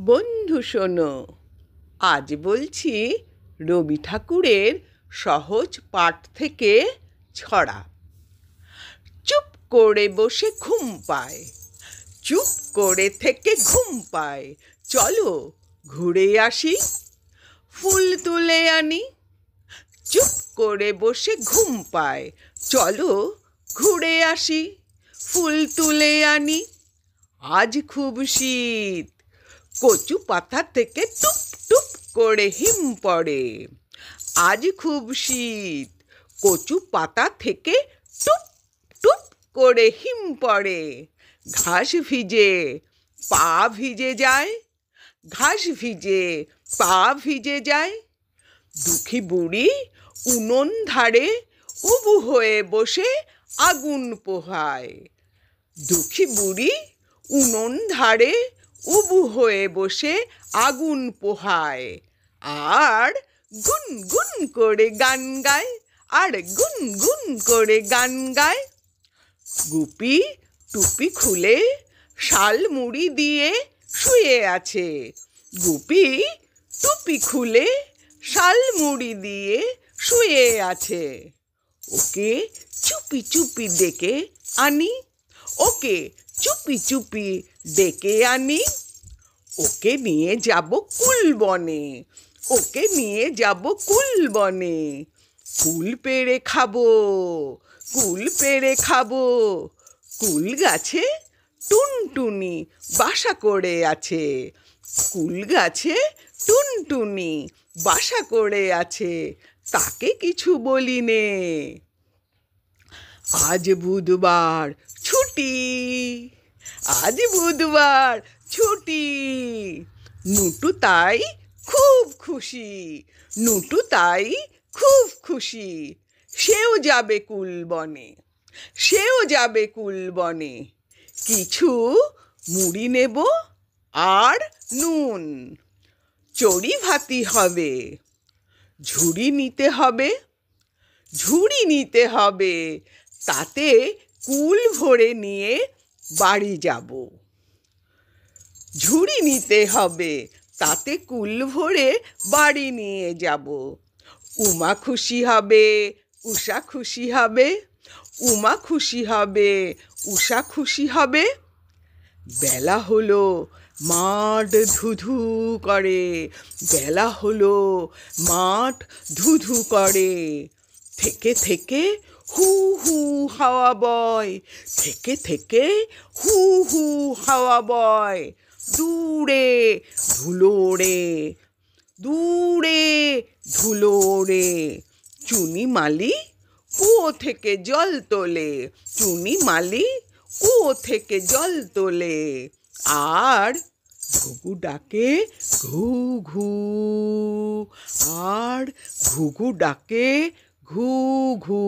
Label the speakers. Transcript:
Speaker 1: বন্ধু শোনো, আজ বলছি রবি ঠাকুরের সহজ পাঠ থেকে ছড়া। চুপ করে বসে ঘুম পায়, চুপ করে থেকে ঘুম পায়, চলো ঘুরে আসি, ফুল তুলে আনি। চুপ করে বসে ঘুম পায়, চলো ঘুরে আসি, ফুল তুলে আনি। আজ খুব শীত, কচু পাতা থেকে টুপ টুপ করে হিম পড়ে। আজ খুব শীত, কচু পাতা থেকে টুপ টুপ করে হিম পড়ে। ঘাস ভিজে পা ভিজে যায়, ঘাস ভিজে পা ভিজে যায়। দুঃখী বুড়ি উনুন ধারে উবু হয়ে বসে আগুন পোহায়। দুঃখী বুড়ি উনুন ধারে উবু হয়ে বসে আগুন পোহায়, আর গুন গুন করে গান গায়, আর গুন গুন করে গান গায়। গুপি টুপি খুলে শাল মুড়ি দিয়ে শুয়ে আছে। গুপি টুপি খুলে শাল মুড়ি দিয়ে শুয়ে আছে। ওকে চুপি চুপি ডেকে আনি, ওকে চুপি চুপি ডেকে আনি। ওকে নিয়ে যাব কুল বনে, ওকে নিয়ে যাব কুল বনে। কুল পেড়ে খাবো, কুল পেড়ে খাবো। কুল গাছে টুনটুনি বাসা করে আছে, কুল গাছে টুনটুনি বাসা করে আছে, তাকে কিছু বলি নে। আজ বুধবার ছুটি, আজ বুধবার ছুটি। নুটু তাই খুব খুশি, নুটু তাই খুব খুশি। সেও যাবে কুল বনে, সেও যাবে কুল বনে। কিছু মুড়ি নেব আর নুন, চড়ি ভাতি হবে। ঝুড়ি নিতে হবে, ঝুড়ি নিতে হবে, তাতে কুল ভরে নিয়ে বাড়ি যাব। ঝুড়ি নিতে হবে, তাতে কুল ভরে বাড়ি নিয়ে যাব। উমা খুশি হবে, উষা খুশি হবে, উমা খুশি হবে, উষা খুশি হবে। বেলা হলো, মাঠ ধুধু করে, বেলা হলো, মাঠ ধুধু করে। থেকে থেকে হু হু হাওয়া বয়, থেকে থেকে হু হু হাওয়া বয়। দূরে ধুলো ওড়ে, দূরে ধুলো ওড়ে। চুনি মালি কুয়ো থেকে জল তোলে, চুনি মালি কুয়ো থেকে জল তোলে। আর ঘুঘু ডাকে ঘু ঘু, আর ঘুঘু ডাকে ঘু ঘু।